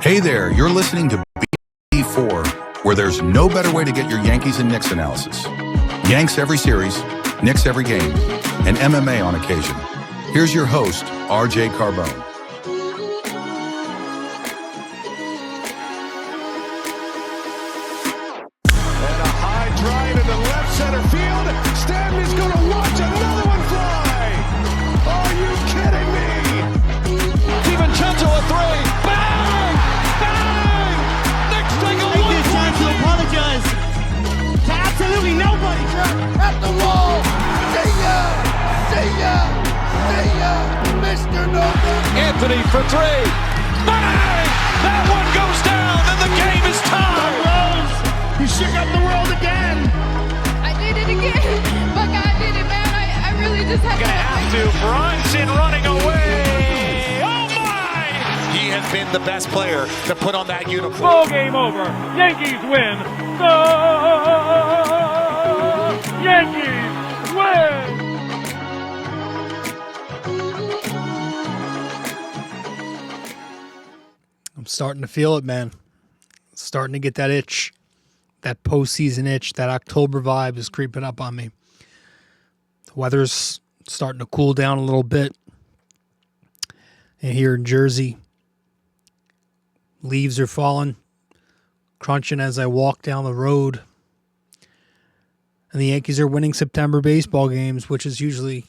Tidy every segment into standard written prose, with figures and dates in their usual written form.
Hey there, you're listening to BD4, where there's no better way to get your Yankees and Knicks analysis. Yanks every series, Knicks every game, and MMA on occasion. Here's your host, RJ Carbone. And a high drive into left center field. Stanton's going to watch another one fly. Are you kidding me? DiVincenzo a three. Bang! Bang! Knicks take a Take this chance to apologize to absolutely nobody. At the wall. See ya! See ya! See ya! Mr. Nova. Anthony for three. Bang! That one goes down and the game is tied. Rose, you shook up the world again. I did it again. But God did it, man. I really just had Gonna have to. Brunson running away. Oh my! He has been the best player to put on that uniform. Ball game over. Yankees win. The Yankees win. I'm starting to feel it, man. Starting to get that itch, that postseason itch, that October vibe is creeping up on me. The weather's starting to cool down a little bit. And here in Jersey, leaves are falling, crunching as I walk down the road. And the Yankees are winning September baseball games, which is usually,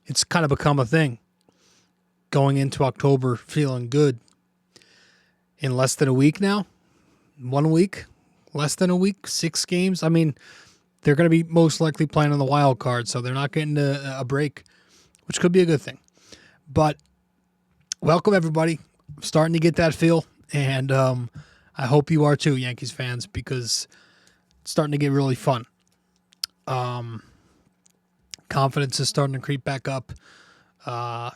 it's kind of become a thing. Going into October feeling good. In less than a week now, 1 week, less than a week, 6 games. I mean, they're going to be most likely playing on the wild card, so they're not getting a break, which could be a good thing. But welcome, everybody. I'm starting to get that feel, and I hope you are too, Yankees fans, because it's starting to get really fun. Confidence is starting to creep back up,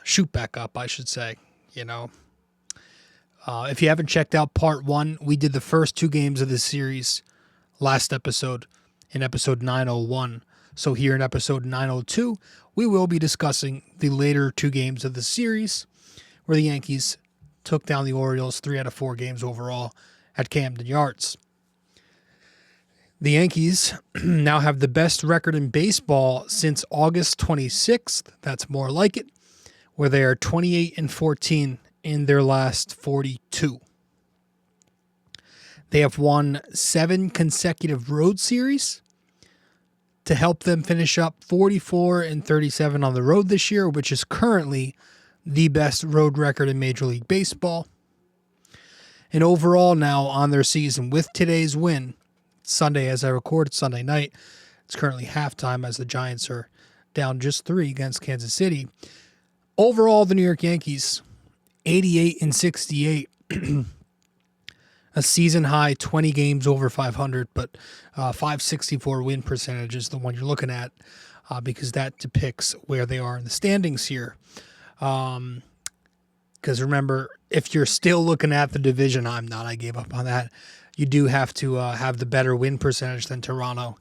shoot back up, I should say, you know. If you haven't checked out part 1, we did the first 2 games of this series last episode, in episode 901. So here in episode 902, we will be discussing the later 2 games of the series, where the Yankees took down the Orioles 3 out of 4 games overall at Camden Yards. The Yankees now have the best record in baseball since August 26th. That's more like it, where they are 28-14 in their last 42. They have won 7 consecutive road series to help them finish up 44-37 on the road this year, which is currently the best road record in Major League Baseball. And overall now on their season, with today's win, Sunday as I record, Sunday night, it's currently halftime as the Giants are down just 3 against Kansas City. Overall, the New York Yankees 88-68, a season high 20 games over 500, but 564 win percentage is the one you're looking at because that depicts where they are in the standings here. Because remember, if you're still looking at the division, I'm not, I gave up on that. You do have to have the better win percentage than Toronto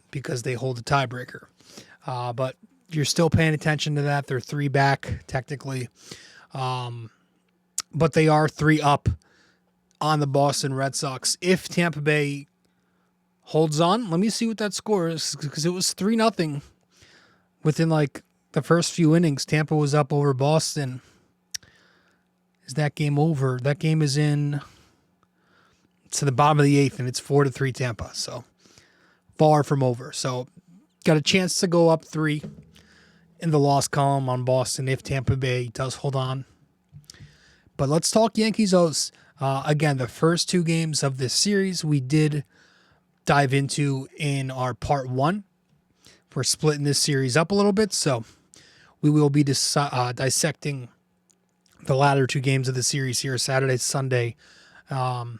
because they hold the tiebreaker. But you're still paying attention to that. They're 3 back technically. But they are 3 up on the Boston Red Sox. If Tampa Bay holds on, let me see what that score is, because it was 3-0 within like the first few innings. Tampa was up over Boston. Is that game over? That game is in to the bottom of the 8th, and it's 4-3 Tampa. So far from over. So got a chance to go up 3 in the loss column on Boston if Tampa Bay does hold on. But let's talk Yankees O's. Again, the first 2 games of this series we did dive into in our part 1. We're splitting this series up a little bit, so we will be dissecting the latter 2 games of the series here, Saturday, Sunday, and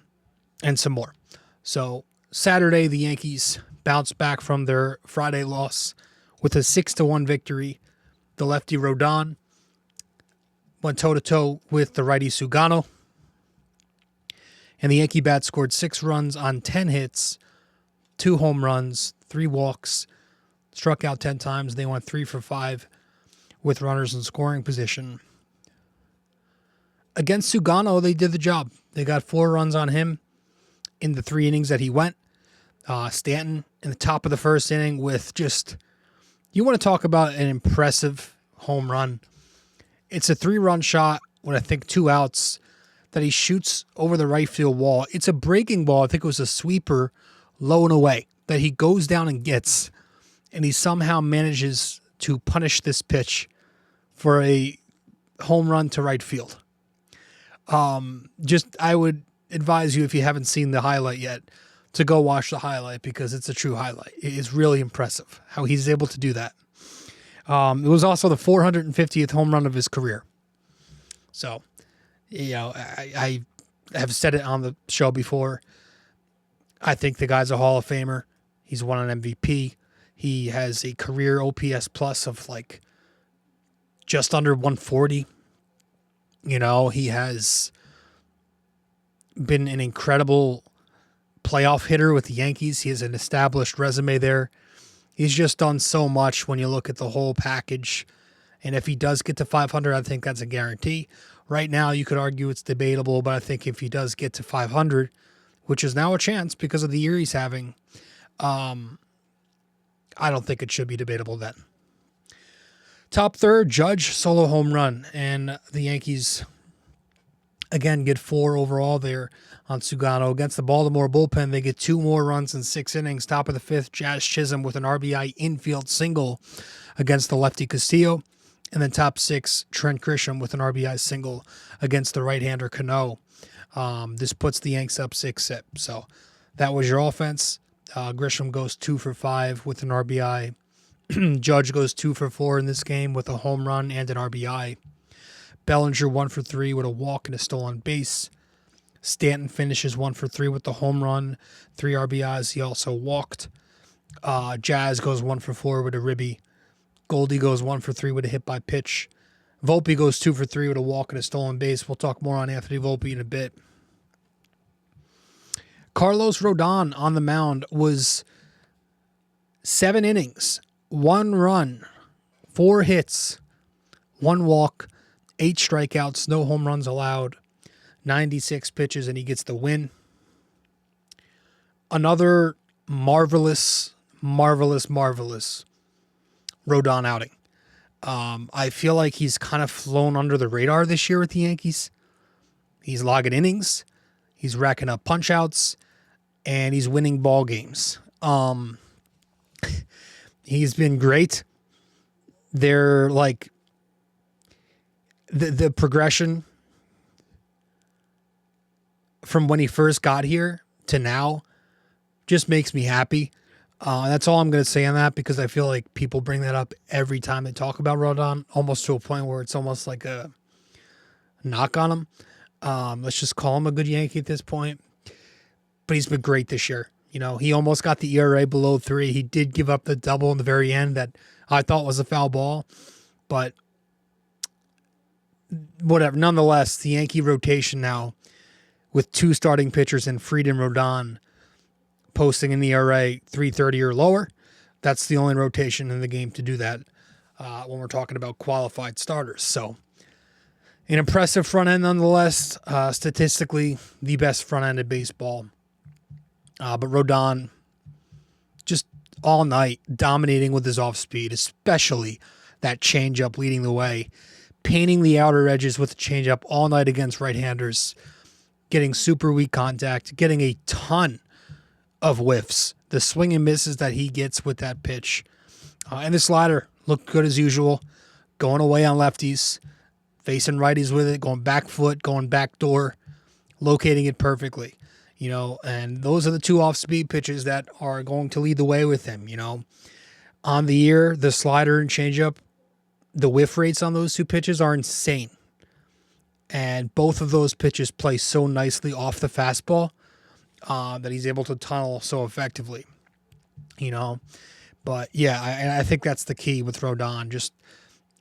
some more. So Saturday, the Yankees bounced back from their Friday loss with a 6-1 victory. The lefty Rodon went toe-to-toe with the righty Sugano. And the Yankee bat scored 6 runs on 10 hits, 2 home runs, 3 walks, struck out 10 times. They went 3 for 5 with runners in scoring position. Against Sugano, they did the job. They got 4 runs on him in the 3 innings that he went. Stanton in the top of the first inning with just, you want to talk about an impressive home run. It's a 3-run shot with, I think, 2 outs that he shoots over the right field wall. It's a breaking ball. I think it was a sweeper low and away that he goes down and gets, and he somehow manages to punish this pitch for a home run to right field. I would advise you, if you haven't seen the highlight yet, to go watch the highlight, because it's a true highlight. It is really impressive how he's able to do that. It was also the 450th home run of his career. So, I have said it on the show before. I think the guy's a Hall of Famer. He's won an MVP. He has a career OPS plus of like just under 140. He has been an incredible playoff hitter with the Yankees. He has an established resume there. He's just done so much when you look at the whole package. And if he does get to 500, I think that's a guarantee. Right now, you could argue it's debatable, but I think if he does get to 500, which is now a chance because of the year he's having, I don't think it should be debatable then. Top third, Judge, solo home run. And the Yankees, again, get 4 overall there on Sugano. Against the Baltimore bullpen, they get 2 more runs in 6 innings. Top of the 5th, Jazz Chisholm with an RBI infield single against the lefty Castillo. And then top 6, Trent Grisham with an RBI single against the right-hander Cano. This puts the Yanks up 6-0. So that was your offense. Grisham goes 2 for 5 with an RBI. Judge goes 2 for 4 in this game with a home run and an RBI. Bellinger 1 for 3 with a walk and a stolen base. Stanton finishes 1 for 3 with the home run, 3 RBIs. He also walked. Jazz goes 1 for 4 with a ribby. Goldie goes 1 for 3 with a hit by pitch. Volpe goes 2 for 3 with a walk and a stolen base. We'll talk more on Anthony Volpe in a bit. Carlos Rodon on the mound was 7 innings, 1 run, 4 hits, 1 walk, 8 strikeouts, no home runs allowed, 96 pitches, and he gets the win. Another marvelous Rodon outing. I feel like he's kind of flown under the radar this year with the Yankees. He's logging innings, he's racking up punch-outs, and he's winning ball games. He's been great. They're like the progression from when he first got here to now just makes me happy. That's all I'm going to say on that, because I feel like people bring that up every time they talk about Rodon, almost to a point where it's almost like a knock on him. Let's just call him a good Yankee at this point. But he's been great this year. He almost got the ERA below 3. He did give up the double in the very end that I thought was a foul ball. But whatever. Nonetheless, the Yankee rotation now with 2 starting pitchers in Fried and Rodon posting an ERA 3.30 or lower. That's the only rotation in the game to do that when we're talking about qualified starters. So an impressive front end nonetheless. Statistically, the best front end of baseball. But Rodon just all night dominating with his off speed, especially that changeup leading the way, painting the outer edges with the changeup all night against right-handers, getting super weak contact, getting a ton of whiffs. The swing and misses that he gets with that pitch. And the slider looked good as usual, going away on lefties, facing righties with it, going back foot, going back door, locating it perfectly. And those are the 2 off-speed pitches that are going to lead the way with him, On the year, the slider and changeup, the whiff rates on those 2 pitches are insane. And both of those pitches play so nicely off the fastball that he's able to tunnel so effectively, But, yeah, I think that's the key with Rodon, just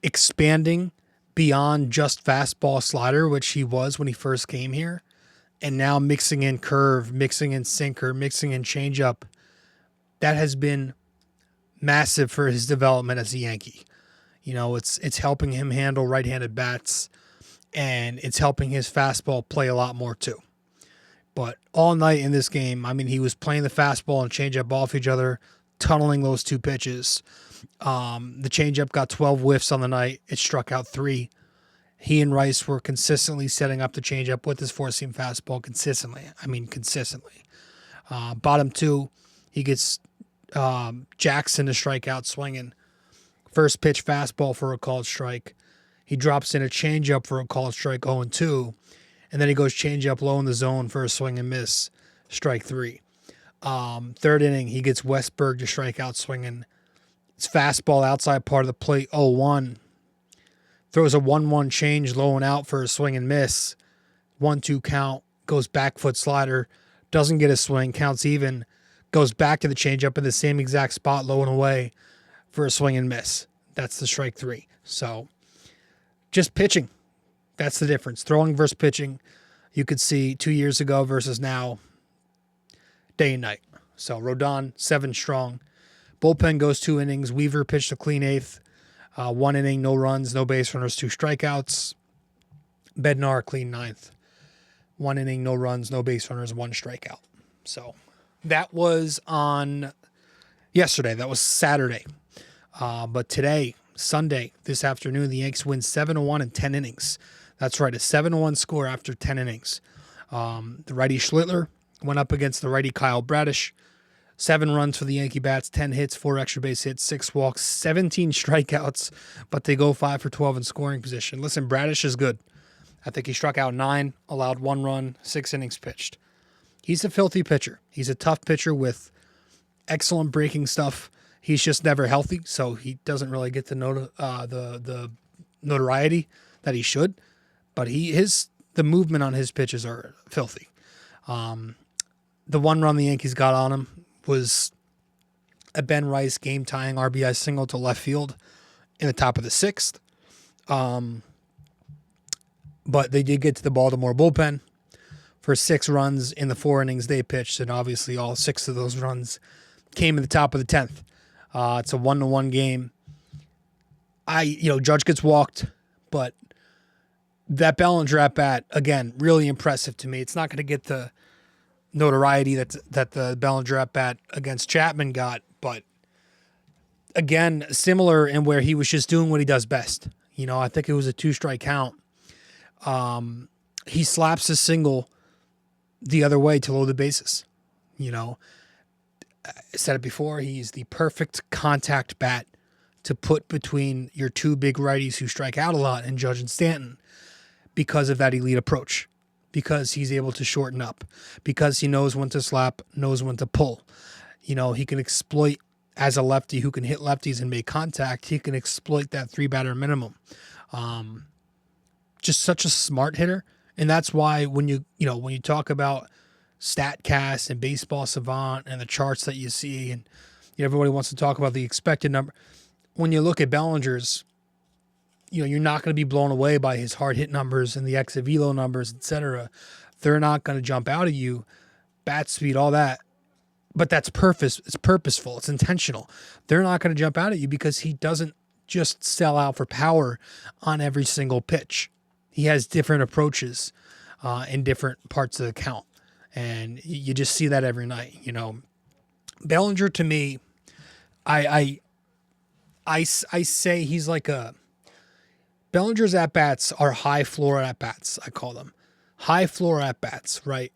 expanding beyond just fastball slider, which he was when he first came here. And now mixing in curve, mixing in sinker, mixing in changeup. That has been massive for his development as a Yankee. You know, it's helping him handle right-handed bats, and it's helping his fastball play a lot more too. But all night in this game, I mean, he was playing the fastball and changeup off each other, tunneling those two pitches. The changeup got 12 whiffs on the night. It struck out 3. He and Rice were consistently setting up the changeup with his four-seam fastball consistently. Bottom 2, he gets Jackson to strike out swinging. First pitch fastball for a called strike. He drops in a changeup for a called strike 0-2. And then he goes changeup low in the zone for a swing and miss, strike 3. Third inning, he gets Westberg to strike out swinging. It's fastball outside part of the plate, 0-1. Throws a 1-1 change low and out for a swing and miss. 1-2 count, goes back foot slider, doesn't get a swing, counts even, goes back to the changeup in the same exact spot, low and away for a swing and miss. That's the strike 3. So just pitching. That's the difference. Throwing versus pitching. You could see 2 years ago versus now, day and night. So Rodon, 7 strong. Bullpen goes 2 innings. Weaver pitched a clean 8th. 1 inning, no runs, no base runners, 2 strikeouts. Bednar, clean 9th. 1 inning, no runs, no base runners, 1 strikeout. So that was on yesterday. That was Saturday. But today, Sunday, this afternoon, the Yanks win 7-1 in 10 innings. That's right, a 7-1 score after 10 innings. The righty Schlittler went up against the righty Kyle Bradish. 7 runs for the Yankee bats, 10 hits, 4 extra base hits, 6 walks, 17 strikeouts, but they go 5 for 12 in scoring position. Listen, Bradish is good. I think he struck out 9, allowed 1 run, 6 innings pitched. He's a filthy pitcher. He's a tough pitcher with excellent breaking stuff. He's just never healthy, so he doesn't really get the notoriety that he should. But the movement on his pitches are filthy. The 1 run the Yankees got on him was a Ben Rice game-tying RBI single to left field in the top of the 6th. But they did get to the Baltimore bullpen for 6 runs in the 4 innings they pitched, and obviously all 6 of those runs came in the top of the 10th. It's a 1-1 game. Judge gets walked, but that Bellinger at bat, again, really impressive to me. It's not going to get the notoriety that the Bellinger at bat against Chapman got, but again, similar in where he was just doing what he does best. I think it was a 2-strike count. He slaps a single the other way to load the bases. I said it before, he's the perfect contact bat to put between your 2 big righties who strike out a lot in Judge and Stanton because of that elite approach, because he's able to shorten up, because he knows when to slap, knows when to pull. He can exploit, as a lefty who can hit lefties and make contact, he can exploit that 3-batter minimum. Just such a smart hitter. And that's why when you talk about StatCast and Baseball Savant and the charts that you see, and everybody wants to talk about the expected number. When you look at Bellinger's, you're not going to be blown away by his hard hit numbers and the exit velo numbers, etc. They're not going to jump out at you, bat speed, all that. But that's It's purposeful. It's intentional. They're not going to jump out at you because he doesn't just sell out for power on every single pitch. He has different approaches in different parts of the count. And you just see that every night. Bellinger, to me, I say he's like Bellinger's at-bats are high floor at-bats, I call them. High floor at-bats, right?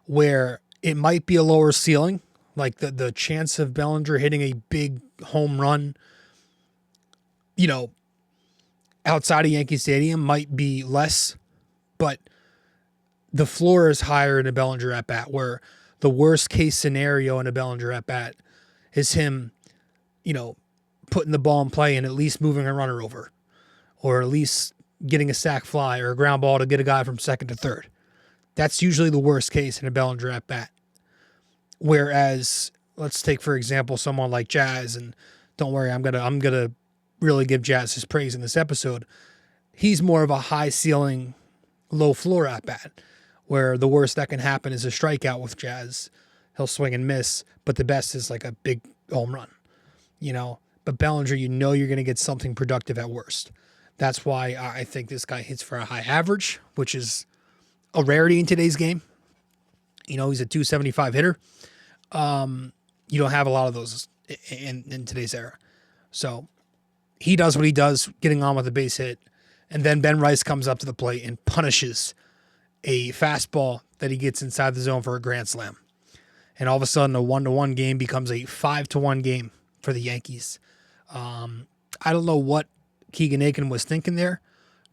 Where it might be a lower ceiling, like the chance of Bellinger hitting a big home run, outside of Yankee Stadium might be less, but the floor is higher in a Bellinger at-bat, where the worst case scenario in a Bellinger at-bat is him, putting the ball in play and at least moving a runner over, or at least getting a sac fly or a ground ball to get a guy from second to third. That's usually the worst case in a Bellinger at-bat. Whereas, let's take, for example, someone like Jazz, and don't worry, I'm gonna really give Jazz his praise in this episode. He's more of a high ceiling, low floor at-bat, where the worst that can happen is a strikeout with Jazz. He'll swing and miss, but the best is like a big home run. But Bellinger, you're going to get something productive at worst. That's why I think this guy hits for a high average, which is a rarity in today's game. He's a 275 hitter. You don't have a lot of those in today's era. So he does what he does, getting on with a base hit. And then Ben Rice comes up to the plate and punishes a fastball that he gets inside the zone for a grand slam. And all of a sudden, a 1-1 game becomes a 5-1 game for the Yankees. I don't know what Keegan Aiken was thinking there,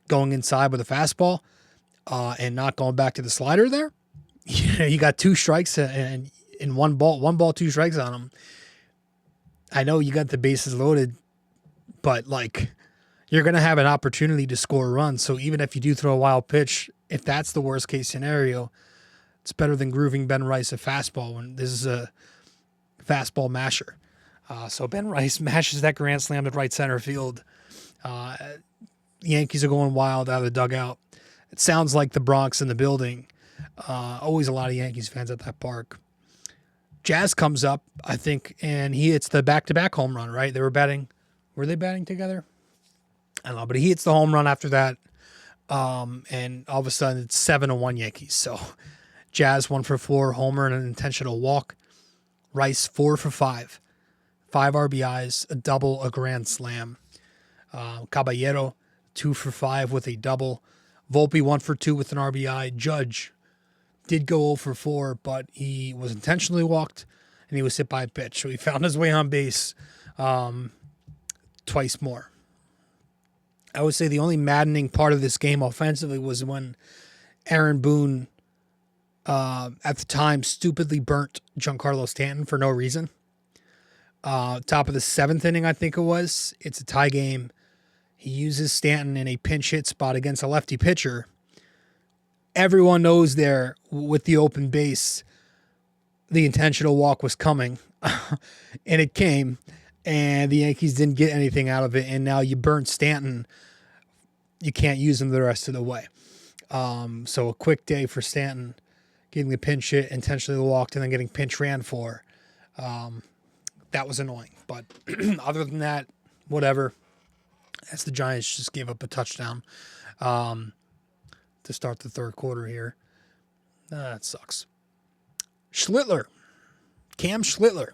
going inside with a fastball and not going back to the slider there. You got 2 strikes and in one ball, 2 strikes on him. I know you got the bases loaded, but you're going to have an opportunity to score a run. So even if you do throw a wild pitch, if that's the worst case scenario, it's better than grooving Ben Rice a fastball when this is a fastball masher. So Ben Rice mashes that grand slam to right center field. The Yankees are going wild out of the dugout. It sounds like the Bronx in the building. Always a lot of Yankees fans at that park. Jazz comes up, I think, and he hits the back-to-back home run, right? Were they batting together? I don't know, but he hits the home run after that. And all of a sudden it's 7-1 Yankees. So Jazz 1 for 4, homer and an intentional walk. Rice 4 for 5. 5 RBIs, a double, a grand slam. Caballero 2 for 5 with a double. Volpe 1 for 2 with an RBI. Judge did go 0 for 4, but he was intentionally walked and he was hit by a pitch. So he found his way on base twice more. I would say the only maddening part of this game offensively was when Aaron Boone, at the time, stupidly burnt Giancarlo Stanton for no reason. Top of the 7th inning, I think it was. It's a tie game. He uses Stanton in a pinch hit spot against a lefty pitcher. Everyone knows there with the open base, the intentional walk was coming. And it came. And the Yankees didn't get anything out of it. And now you burn Stanton. You can't use him the rest of the way. So a quick day for Stanton, getting the pinch hit, intentionally walked, and then getting pinch ran for. That was annoying. But other than that, whatever. As the Giants just gave up a touchdown to start the third quarter here. That sucks. Schlittler. Cam Schlittler.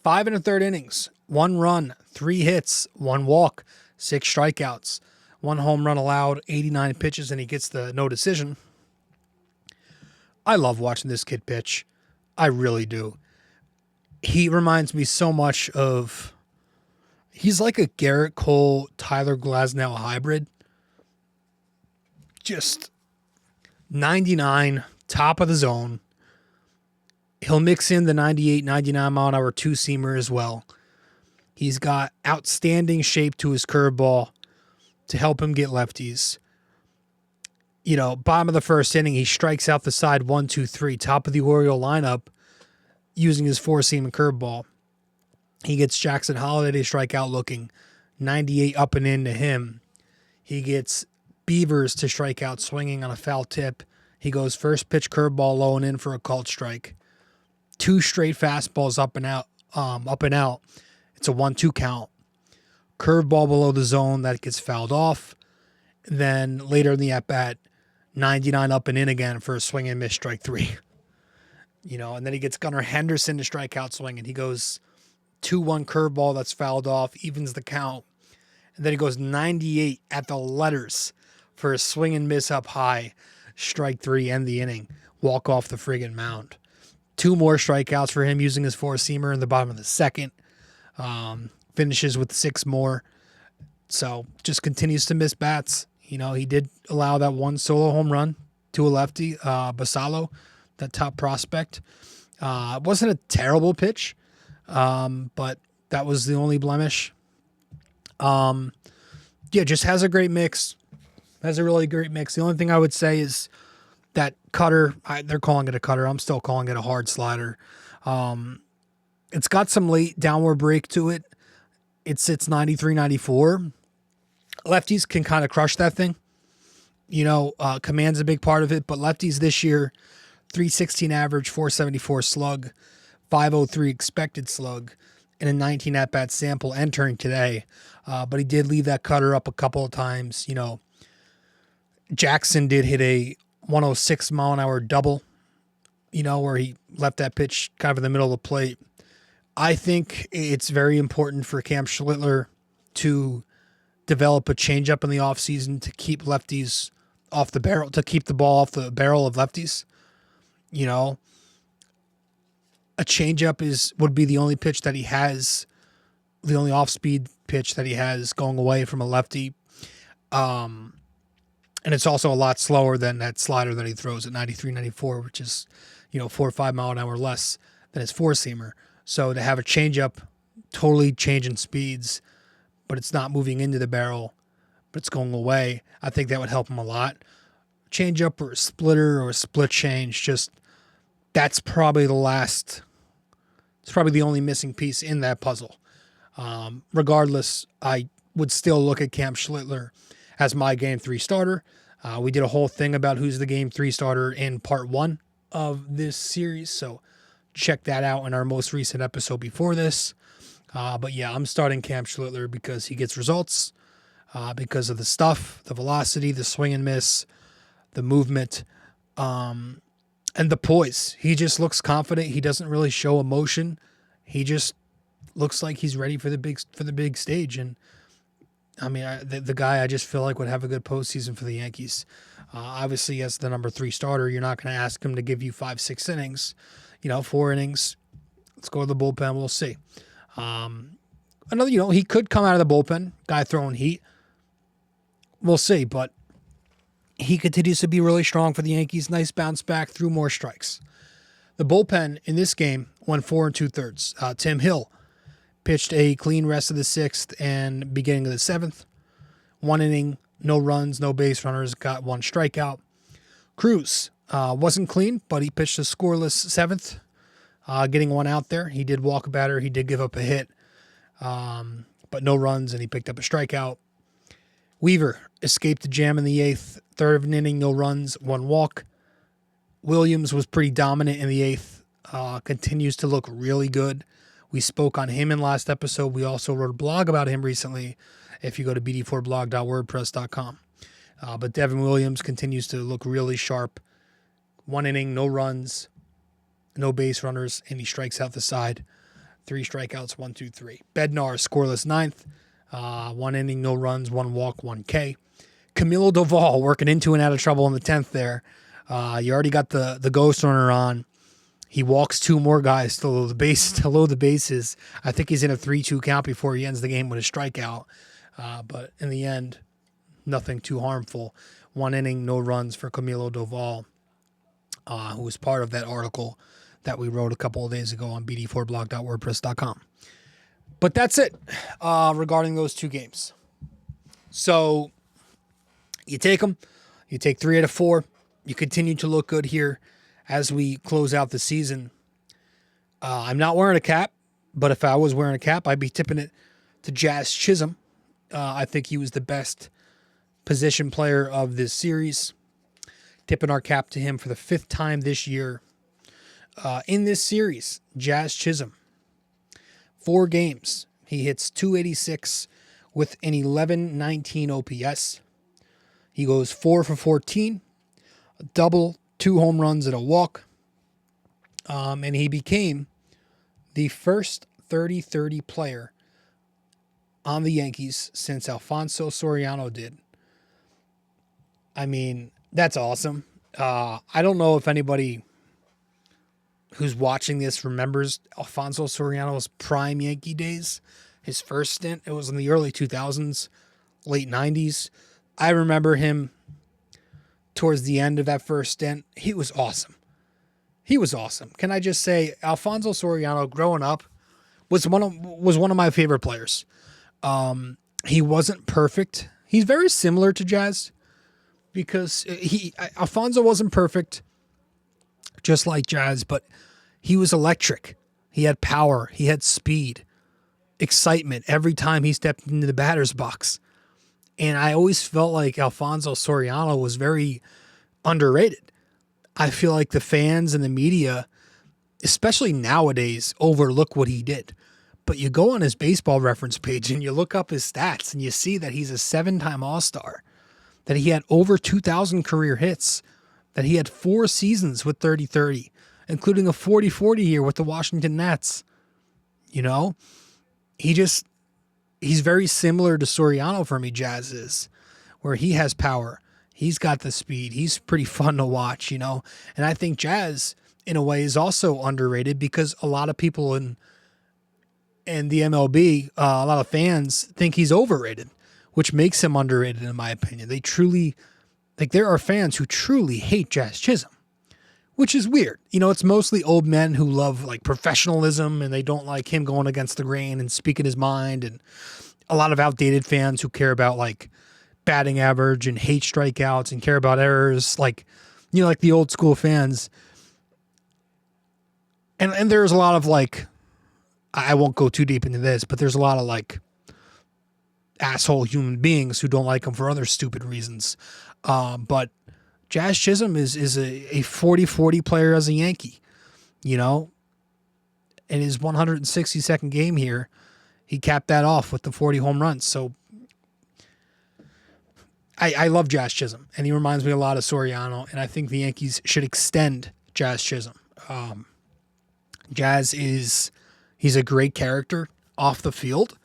5 1/3 innings. 1 run, 3 hits, 1 walk, 6 strikeouts, 1 home run allowed, 89 pitches, and he gets the no decision. I love watching this kid pitch. I really do. He reminds me so much of... He's like a Garrett Cole, Tyler Glasnow hybrid. Just 99, top of the zone. He'll mix in the 98, 99 mile an hour 2-seamer as well. He's got outstanding shape to his curveball to help him get lefties. Bottom of the 1st inning, he strikes out the side 1, 2, 3, top of the Oriole lineup using his 4-seam and curveball. He gets Jackson Holliday to strike out looking, 98 up and in to him. He gets Beavers to strike out swinging on a foul tip. He goes first pitch curveball low and in for a called strike. 2 straight fastballs up and out. It's a 1-2 count. Curveball below the zone that gets fouled off. Then later in the at-bat, 99 up and in again for a swing and miss strike 3. And then he gets Gunnar Henderson to strike out swinging. He goes 2-1 curveball that's fouled off, evens the count. And then he goes 98 at the letters for a swing and miss up high, strike 3, end the inning, walk off the friggin' mound. 2 more strikeouts for him using his 4-seamer in the bottom of the 2nd. Finishes with 6 more. So just continues to miss bats. He did allow that 1 solo home run to a lefty, Basalo, that top prospect. It wasn't a terrible pitch, but that was the only blemish. Just has a great mix. Has a really great mix. The only thing I would say is that cutter, they're calling it a cutter. I'm still calling it a hard slider. It's got some late downward break to it. It sits 93, 94. Lefties can kind of crush that thing. Command's a big part of it, but lefties this year, 316 average, 474 slug, 503 expected slug, in a 19 at-bat sample entering today. But he did leave that cutter up a couple of times. Jackson did hit a 106 mile an hour double, where he left that pitch kind of in the middle of the plate. I think it's very important for Cam Schlittler to develop a changeup in the offseason to keep lefties off the barrel, to keep the ball off the barrel of lefties. A changeup would be the only pitch that he has, the only off-speed pitch that he has going away from a lefty. And it's also a lot slower than that slider that he throws at 93, 94, which is, 4 or 5 mile an hour less than his four-seamer. So to have a changeup totally changing speeds, but it's not moving into the barrel, but it's going away, I think that would help him a lot. Changeup or a splitter or a split change, that's probably it's probably the only missing piece in that puzzle. Regardless, I would still look at Cam Schlittler as my Game 3 starter. We did a whole thing about who's the Game 3 starter in part 1 of this series, so check that out in our most recent episode before this. But yeah, I'm starting Cam Schlittler because he gets results, because of the stuff, the velocity, the swing and miss, the movement, and the poise. He just looks confident. He doesn't really show emotion. He just looks like he's ready for the big stage. And I mean, the guy I just feel like would have a good postseason for the Yankees. Obviously, as the number 3 starter, you're not going to ask him to give you 5-6 innings. 4 innings. Let's go to the bullpen. We'll see. He could come out of the bullpen, guy throwing heat. We'll see, but he continues to be really strong for the Yankees. Nice bounce back, threw more strikes. The bullpen in this game went 4 2/3. Tim Hill pitched a clean rest of the 6th and beginning of the 7th. 1 inning, no runs, no base runners, got 1 strikeout. Cruz wasn't clean, but he pitched a scoreless 7th, getting 1 out there. He did walk a batter. He did give up a hit, but no runs, and he picked up a strikeout. Weaver escaped the jam in the 8th, 3rd of an inning, no runs, 1 walk. Williams was pretty dominant in the 8th, continues to look really good. We spoke on him in last episode. We also wrote a blog about him recently if you go to bd4blog.wordpress.com. But Devin Williams continues to look really sharp. 1 inning, no runs, no base runners, and he strikes out the side. 3 strikeouts, 1, 2, 3. Bednar, scoreless 9th. 1 inning, no runs, 1 walk, 1 K. Camilo Doval working into and out of trouble in the 10th there. You already got the ghost runner on. He walks 2 more guys to load the bases. I think he's in a 3-2 count before he ends the game with a strikeout. But in the end, nothing too harmful. 1 inning, no runs for Camilo Doval, who was part of that article that we wrote a couple of days ago on bd4blog.wordpress.com. But that's it regarding those 2 games. So you take them. You take 3 out of 4. You continue to look good here as we close out the season. I'm not wearing a cap, but if I was wearing a cap, I'd be tipping it to Jazz Chisholm. I think he was the best position player of this series. Tipping our cap to him for the 5th time this year. In this series, Jazz Chisholm, 4 games. He hits .286 with an 11.19 OPS. He goes 4 for 14, a double, 2 home runs and a walk. And he became the first 30-30 player on the Yankees since Alfonso Soriano did. I mean, that's awesome. I don't know if anybody who's watching this remembers Alfonso Soriano's prime Yankee days. His first stint, it was in the early 2000s, late 90s. I remember him towards the end of that first stint. He was awesome. Can I just say, Alfonso Soriano, growing up, was one of my favorite players. He wasn't perfect. He's very similar to Jazz because Alfonso wasn't perfect, just like Jazz, but he was electric. He had power. He had speed, excitement every time he stepped into the batter's box. And I always felt like Alfonso Soriano was very underrated. I feel like the fans and the media, especially nowadays, overlook what he did. But you go on his baseball reference page and you look up his stats and you see that he's a 7-time All-Star, that he had over 2,000 career hits, that he had 4 seasons with 30-30, including a 40-40 year with the Washington Nats. You know, he's very similar to Soriano for me, Jazz is, where he has power. He's got the speed. He's pretty fun to watch, you know. And I think Jazz, in a way, is also underrated because a lot of people in the MLB, a lot of fans think he's overrated, which makes him underrated in my opinion. They truly, like, there are fans who truly hate Jazz Chisholm, which is weird. You know, it's mostly old men who love like professionalism and they don't like him going against the grain and speaking his mind, and a lot of outdated fans who care about like batting average and hate strikeouts and care about errors, like, you know, like the old school fans. And there's a lot of like, I won't go too deep into this, but there's a lot of like asshole human beings who don't like him for other stupid reasons. But Jazz Chisholm is a 40-40 player as a Yankee, you know. In his 162nd game here, he capped that off with the 40 home runs. So I love Jazz Chisholm, and he reminds me a lot of Soriano, and I think the Yankees should extend Jazz Chisholm. He's a great character off the field,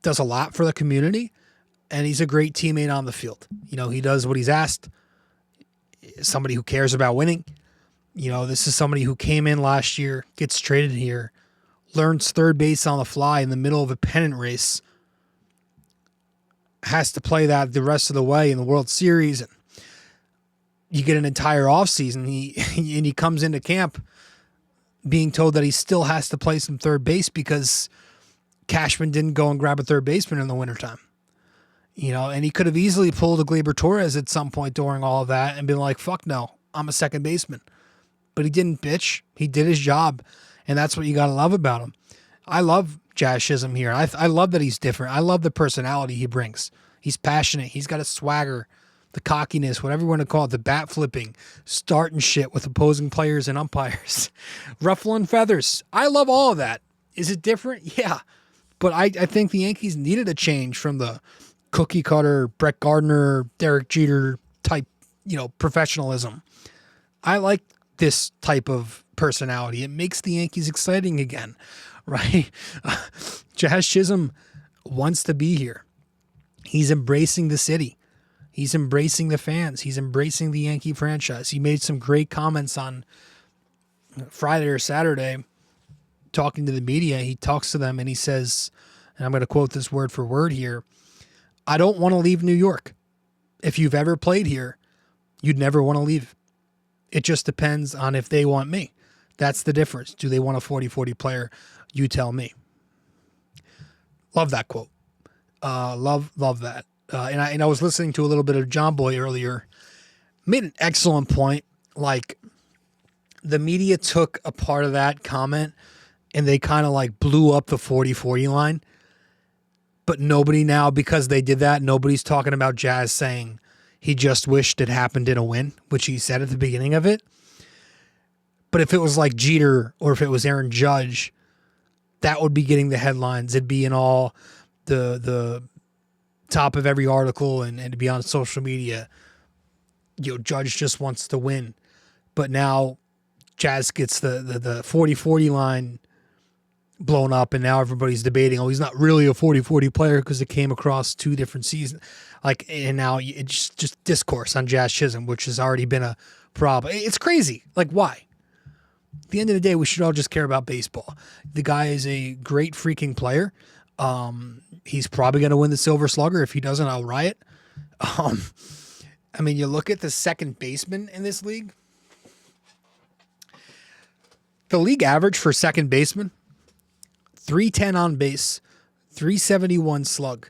does a lot for the community, and he's a great teammate on the field. You know, he does what he's asked. Somebody who cares about winning. You know, this is somebody who came in last year, gets traded here, learns third base on the fly in the middle of a pennant race, has to play that the rest of the way in the World Series, and you get an entire offseason. He comes into camp being told that he still has to play some third base because Cashman didn't go and grab a third baseman in the wintertime. You know, and he could have easily pulled a Gleyber Torres at some point during all of that and been like, fuck no, I'm a second baseman. But he didn't bitch. He did his job, and that's what you got to love about him. I love Jazz Chisholm here. I love that he's different. I love the personality he brings. He's passionate. He's got a swagger, the cockiness, whatever you want to call it, the bat flipping, starting shit with opposing players and umpires, ruffling feathers. I love all of that. Is it different? Yeah. But I think the Yankees needed a change from the cookie cutter, Brett Gardner, Derek Jeter type, you know, professionalism. I like this type of personality. It makes the Yankees exciting again, right? Jazz Chisholm wants to be here. He's embracing the city. He's embracing the fans. He's embracing the Yankee franchise. He made some great comments on Friday or Saturday talking to the media. He talks to them and he says, and I'm going to quote this word for word here, I don't want to leave New York. If you've ever played here, you'd never want to leave. It just depends on if they want me. That's the difference. Do they want a 40-40 player? You tell me. Love that quote. Love that. And I was listening to a little bit of John Boy earlier. Made an excellent point. Like, the media took a part of that comment and they kind of like blew up the 40-40 line. But nobody now, because they did that, nobody's talking about Jazz saying he just wished it happened in a win, which he said at the beginning of it. But if it was like Jeter or if it was Aaron Judge, that would be getting the headlines. It'd be in all the top of every article and to be on social media. You know, Judge just wants to win. But now Jazz gets the 40-40 line blown up, and now everybody's debating, oh, he's not really a 40-40 player because it came across 2 different seasons. Like, and now it's just discourse on Jazz Chisholm, which has already been a problem. It's crazy. Like, why? At the end of the day, we should all just care about baseball. The guy is a great freaking player. He's probably going to win the Silver Slugger. If he doesn't, I'll riot. I mean, you look at the second baseman in this league. The league average for second baseman, 310 on base, 371 slug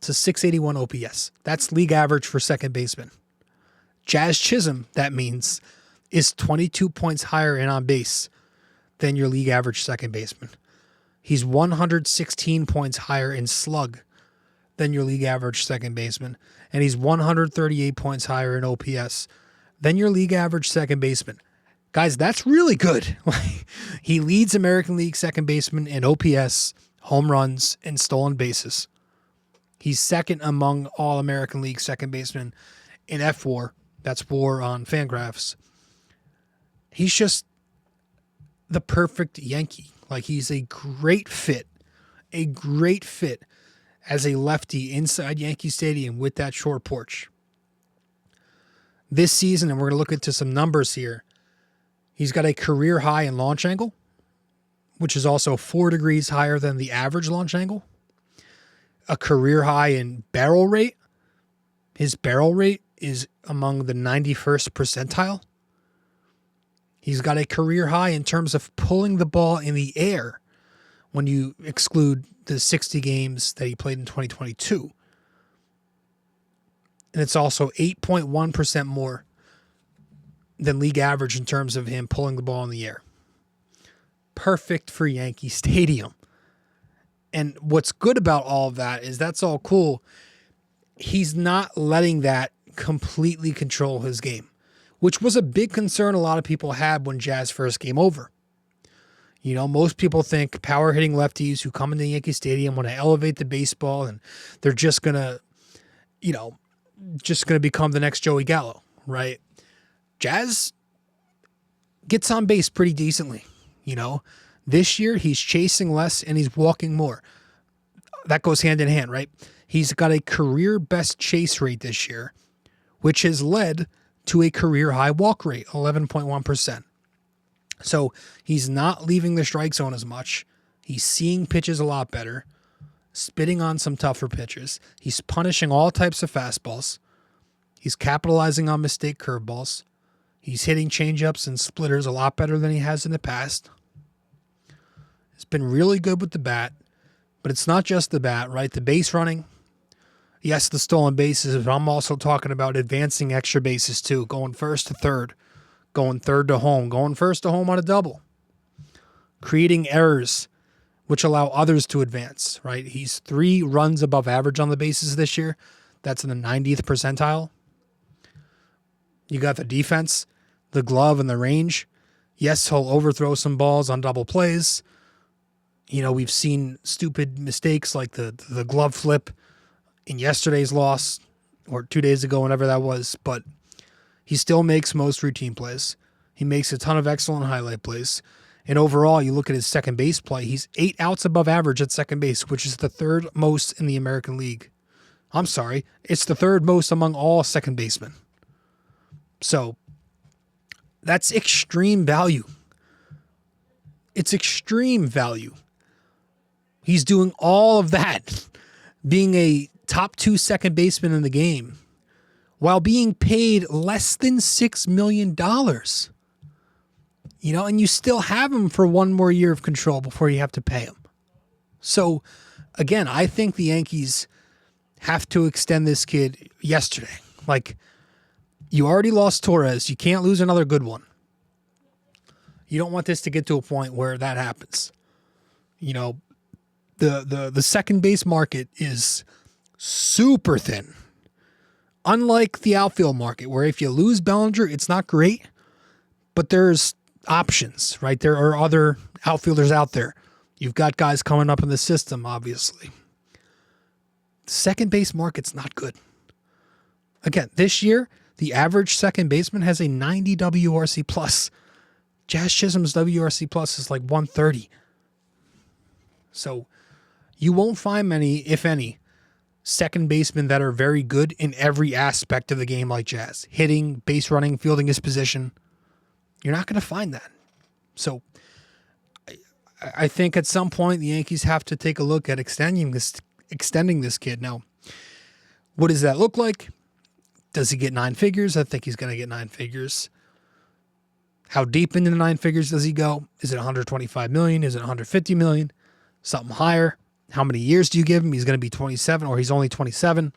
to 681 OPS. That's league average for second baseman. Jazz Chisholm, that means, is 22 points higher in on base than your league average second baseman. He's 116 points higher in slug than your league average second baseman. And he's 138 points higher in OPS than your league average second baseman. Guys, that's really good. He leads American League second baseman in OPS, home runs, and stolen bases. He's second among all American League second basemen in F4. That's WAR on Fangraphs. He's just the perfect Yankee. Like, he's a great fit as a lefty inside Yankee Stadium with that short porch. This season, and we're going to look into some numbers here, he's got a career high in launch angle, which is also 4 degrees higher than the average launch angle. A career high in barrel rate. His barrel rate is among the 91st percentile. He's got a career high in terms of pulling the ball in the air when you exclude the 60 games that he played in 2022. And it's also 8.1% more than league average in terms of him pulling the ball in the air. Perfect for Yankee Stadium. And what's good about all of that is that's all cool. He's not letting that completely control his game, which was a big concern a lot of people had when Jazz first came over. You know, most people think power hitting lefties who come into Yankee Stadium want to elevate the baseball and they're just going to, become the next Joey Gallo, right? Jazz gets on base pretty decently. This year he's chasing less and he's walking more. That goes hand in hand, right? He's got a career best chase rate this year, which has led to a career high walk rate, 11.1%. So he's not leaving the strike zone as much. He's seeing pitches a lot better, spitting on some tougher pitches. He's punishing all types of fastballs. He's capitalizing on mistake curveballs. He's hitting changeups and splitters a lot better than he has in the past. He's been really good with the bat, but it's not just the bat, right? The base running, yes, the stolen bases, but I'm also talking about advancing extra bases too, going first to third, going third to home, going first to home on a double, creating errors which allow others to advance, right? He's 3 runs above average on the bases this year. That's in the 90th percentile. You got the defense, the glove, and the range. Yes, he'll overthrow some balls on double plays. We've seen stupid mistakes like the glove flip in yesterday's loss or 2 days ago, whenever that was, but he still makes most routine plays. He makes a ton of excellent highlight plays. And overall, you look at his second base play, he's 8 outs above average at second base, which is the 3rd most in the American League. I'm sorry, it's the 3rd most among all second basemen. So that's extreme value. It's extreme value. He's doing all of that, being a top 2 second baseman in the game, while being paid less than $6 million. And you still have him for 1 more year of control before you have to pay him. So, again, I think the Yankees have to extend this kid yesterday. Like, you already lost Torres. You can't lose another good one. You don't want this to get to a point where that happens. The second base market is super thin. Unlike the outfield market, where if you lose Bellinger, it's not great, but there's options, right? There are other outfielders out there. You've got guys coming up in the system, obviously. The second base market's not good. Again, this year, the average second baseman has a 90 WRC plus. Jazz Chisholm's WRC plus is like 130. So you won't find many, if any, second basemen that are very good in every aspect of the game like Jazz. Hitting, base running, fielding his position. You're not going to find that. So I think at some point the Yankees have to take a look at extending this kid. Now, what does that look like? Does he get 9 figures? I think he's going to get 9 figures. How deep into the 9 figures does he go? Is it 125 million? Is it 150 million? Something higher? How many years do you give him? He's going to be 27, or he's only 27.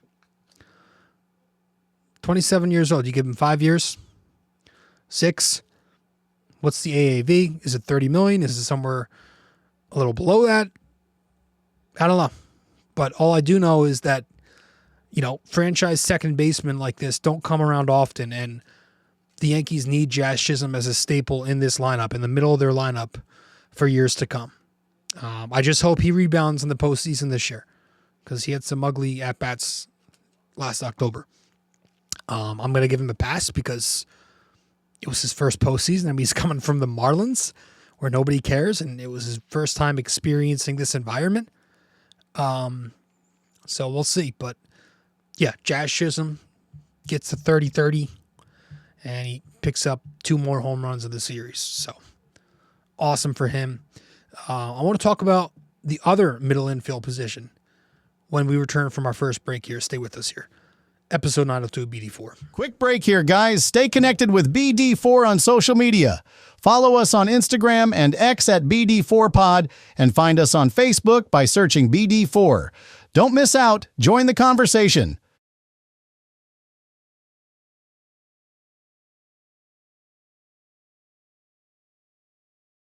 27 years old. You give him 5 years? 6? What's the AAV? Is it 30 million? Is it somewhere a little below that? I don't know. But all I do know is that, franchise second basemen like this don't come around often. And the Yankees need Jazz Chisholm as a staple in this lineup, in the middle of their lineup for years to come. I just hope he rebounds in the postseason this year because he had some ugly at-bats last October. I'm going to give him a pass because it was his first postseason. I mean, he's coming from the Marlins where nobody cares, and it was his first time experiencing this environment. So we'll see. But, yeah, Jazz Chisholm gets to 30-30, and he picks up 2 more home runs in the series. So, awesome for him. I want to talk about the other middle infield position when we return from our first break here. Stay with us here. Episode 902 BD4. Quick break here, guys. Stay connected with BD4 on social media. Follow us on Instagram and X at BD4Pod, and find us on Facebook by searching BD4. Don't miss out. Join the conversation.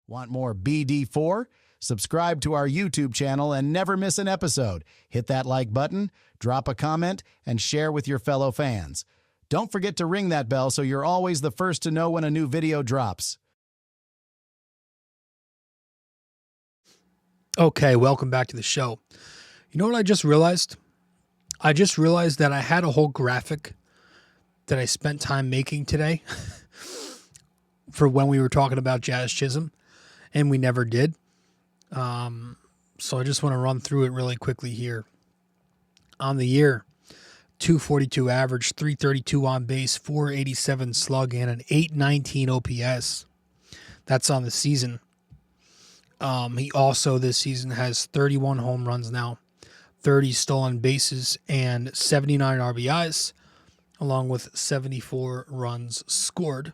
Want more BD4? Subscribe to our YouTube channel and never miss an episode. Hit that like button, drop a comment, and share with your fellow fans. Don't forget to ring that bell so you're always the first to know when a new video drops. Okay, welcome back to the show. You know what I just realized? I just realized that I had a whole graphic that I spent time making today for when we were talking about Jazz Chisholm, and we never did. So I just want to run through it really quickly here. On the year, 242 average, 332 on base, 487 slug, and an 819 OPS. That's on the season. He also this season has 31 home runs now, 30 stolen bases, and 79 RBIs, along with 74 runs scored.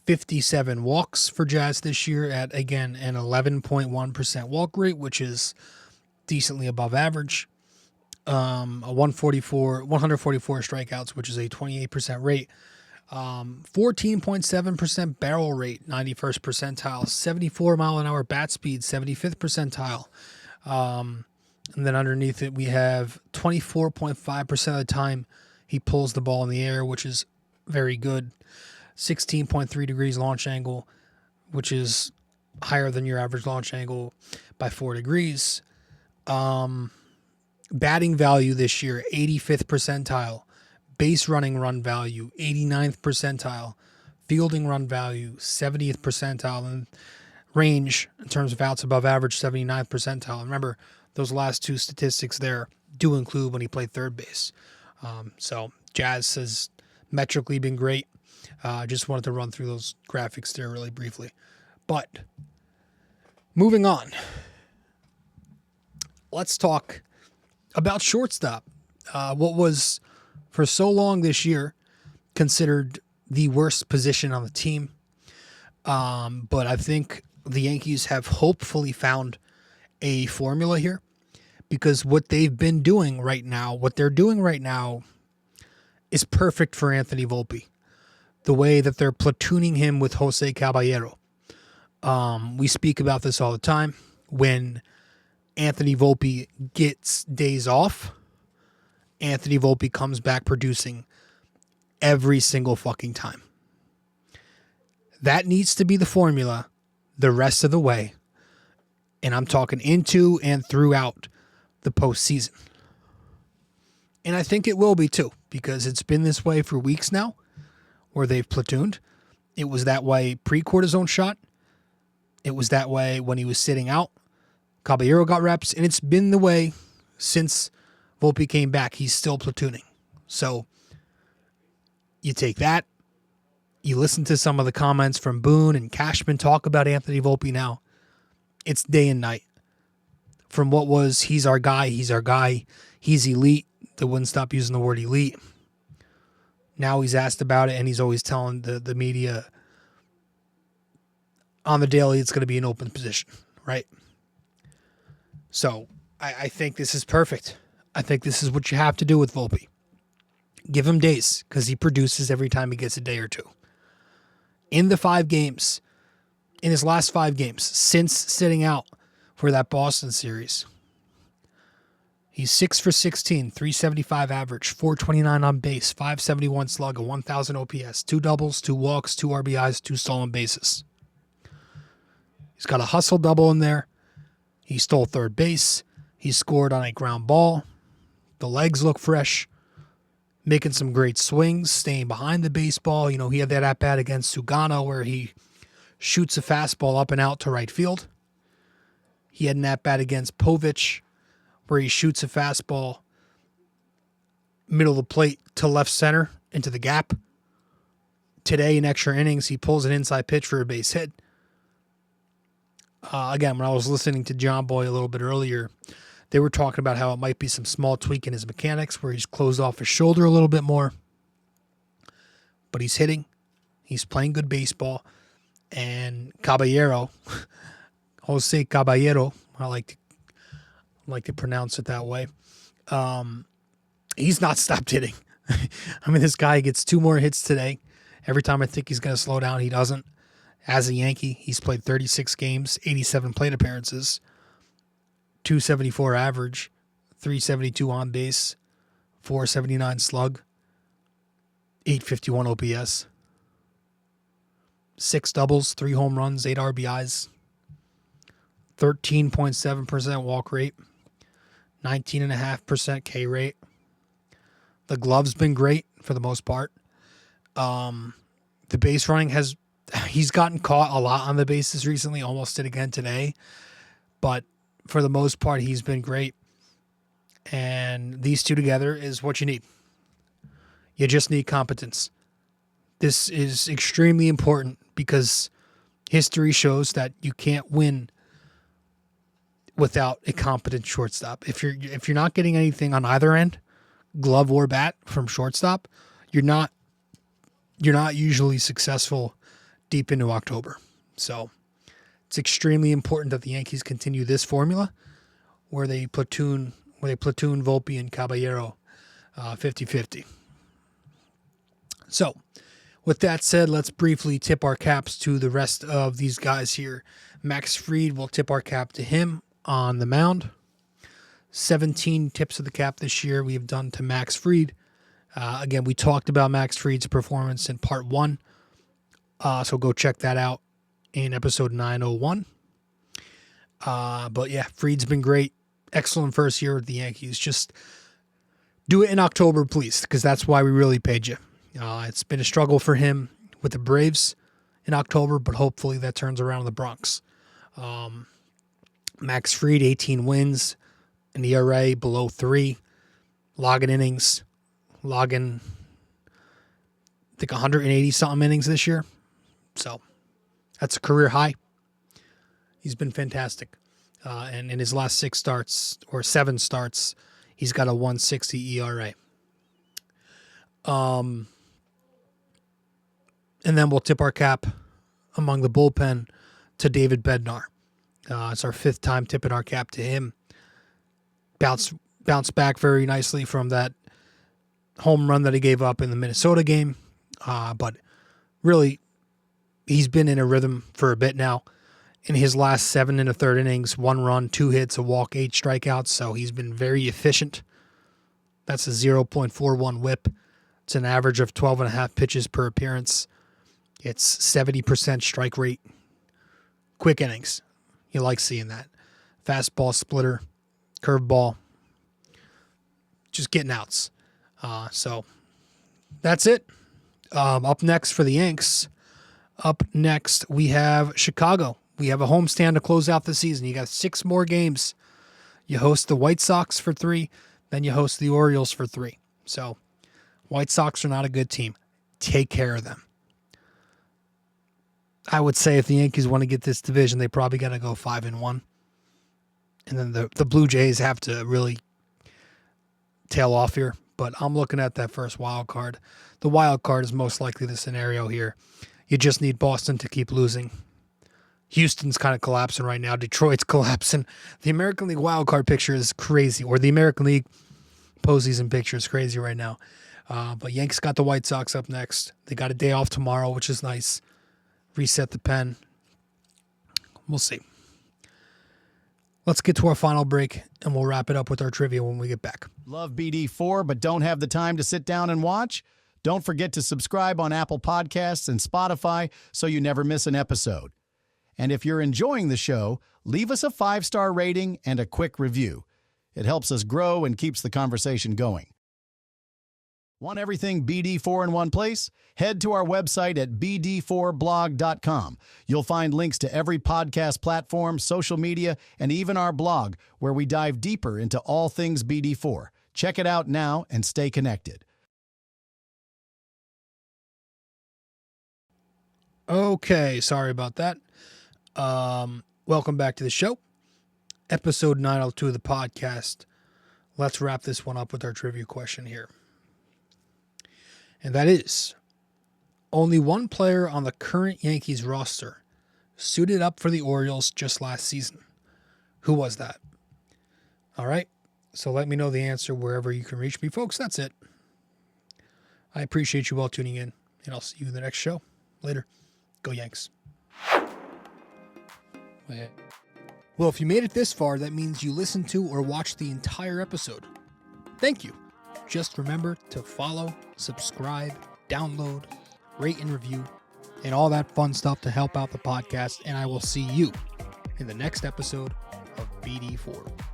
57 walks for Jazz this year at, again, an 11.1% walk rate, which is decently above average. 144 strikeouts, which is a 28% rate. 14.7% barrel rate, 91st percentile. 74 mile an hour bat speed, 75th percentile. And then underneath it, we have 24.5% of the time he pulls the ball in the air, which is very good. 16.3 degrees launch angle, which is higher than your average launch angle by 4 degrees. Batting value this year, 85th percentile. Base running run value, 89th percentile. Fielding run value, 70th percentile. And range, in terms of outs above average, 79th percentile. Remember, those last 2 statistics there do include when he played third base. So Jazz has metrically been great. I just wanted to run through those graphics there really briefly. But moving on, let's talk about shortstop. What was for so long this year considered the worst position on the team. But I think the Yankees have hopefully found a formula here, because what they've been doing right now, what they're doing right now is perfect for Anthony Volpe. The way that they're platooning him with Jose Caballero. We speak about this all the time. When Anthony Volpe gets days off, Anthony Volpe comes back producing every single fucking time. That needs to be the formula the rest of the way. And I'm talking into and throughout the postseason. And I think it will be too, because it's been this way for weeks now, where they've platooned. It was that way pre-cortisone shot. It was that way when he was sitting out. Caballero got reps, and it's been the way since Volpe came back. He's still platooning. So you take that, you listen to some of the comments from Boone and Cashman talk about Anthony Volpe now. It's day and night. From what was, he's our guy, he's elite. They wouldn't stop using the word elite. Now he's asked about it, and he's always telling the media on the daily it's going to be an open position, right? So I think this is perfect. I think this is what you have to do with Volpe. Give him days, because he produces every time he gets a day or two. In his last 5 games, since sitting out for that Boston series, He's 6 for 16, 375 average, 429 on base, 571 slug, a 1,000 OPS, 2 doubles, 2 walks, 2 RBIs, 2 stolen bases. He's got a hustle double in there. He stole third base. He scored on a ground ball. The legs look fresh. Making some great swings, staying behind the baseball. You know, he had that at-bat against Sugano where he shoots a fastball up and out to right field. He had an at-bat against Povich where he shoots a fastball middle of the plate to left center into the gap. Today, in extra innings, he pulls an inside pitch for a base hit. Again, when I was listening to John Boy a little bit earlier, they were talking about how it might be some small tweak in his mechanics where he's closed off his shoulder a little bit more. But he's hitting. He's playing good baseball. And Caballero, Jose Caballero, I like to pronounce it that way. He's not stopped hitting. I mean, this guy gets 2 more hits today. Every time I think he's going to slow down, he doesn't. As a Yankee, he's played 36 games, 87 plate appearances, 274 average, 372 on base, 479 slug, 851 OPS, 6 doubles, 3 home runs, 8 RBIs, 13.7% walk rate, 19.5% K rate. The glove's been great for the most part. The base running he's gotten caught a lot on the bases recently, almost did again today. But for the most part, he's been great. And these two together is what you need. You just need competence. This is extremely important because history shows that you can't win without a competent shortstop. If you're not getting anything on either end, glove or bat from shortstop, you're not usually successful deep into October. So it's extremely important that the Yankees continue this formula where they platoon Volpe and Caballero 50-50. So with that said, let's briefly tip our caps to the rest of these guys here. Max Fried, will tip our cap to him on the mound. 17 tips of the cap this year we have done to Max Fried. Again, we talked about Max Fried's performance in part 1. So go check that out in episode 901. But yeah, Fried's been great. Excellent first year with the Yankees. Just do it in October, please, because that's why we really paid you. It's been a struggle for him with the Braves in October, but hopefully that turns around in the Bronx. Max Fried, 18 wins, an ERA below 3, logging innings, I think 180-something innings this year. So that's a career high. He's been fantastic. And in his last 7 starts, he's got a 1.60 ERA. And then we'll tip our cap among the bullpen to David Bednar. It's our 5th time tipping our cap to him. Bounced back very nicely from that home run that he gave up in the Minnesota game. But really, he's been in a rhythm for a bit now. In his last 7 1/3 innings, 1 run, 2 hits, a walk, 8 strikeouts. So he's been very efficient. That's a 0.41 whip. It's an average of 12.5 pitches per appearance. It's 70% strike rate. Quick innings. You like seeing that. Fastball, splitter, curveball. Just getting outs. So that's it. Up next for the Yanks. Up next, we have Chicago. We have a homestand to close out the season. You got 6 more games. You host the White Sox for 3, then you host the Orioles for 3. So, White Sox are not a good team. Take care of them. I would say if the Yankees want to get this division, they probably got to go 5-1. And then the Blue Jays have to really tail off here. But I'm looking at that first wild card. The wild card is most likely the scenario here. You just need Boston to keep losing. Houston's kind of collapsing right now. Detroit's collapsing. The American League wild card picture is crazy, or the American League postseason picture is crazy right now. But Yanks got the White Sox up next. They got a day off tomorrow, which is nice. Reset the pen. We'll see. Let's get to our final break, and we'll wrap it up with our trivia when we get back. Love BD4 but don't have the time to sit down and watch? Don't forget to subscribe on Apple Podcasts and Spotify so you never miss an episode. And if you're enjoying the show, leave us a 5-star rating and a quick review. It helps us grow and keeps the conversation going. Want everything BD4 in one place? Head to our website at bd4blog.com. You'll find links to every podcast platform, social media, and even our blog, where we dive deeper into all things BD4. Check it out now and stay connected. Okay, sorry about that. Welcome back to the show. Episode 902 of the podcast. Let's wrap this one up with our trivia question here. And that is, only one player on the current Yankees roster suited up for the Orioles just last season. Who was that? All right, so let me know the answer wherever you can reach me, folks. That's it. I appreciate you all tuning in, and I'll see you in the next show. Later. Go Yanks. Well, if you made it this far, that means you listened to or watched the entire episode. Thank you. Just remember to follow, subscribe, download, rate and review, and all that fun stuff to help out the podcast. And I will see you in the next episode of BD4.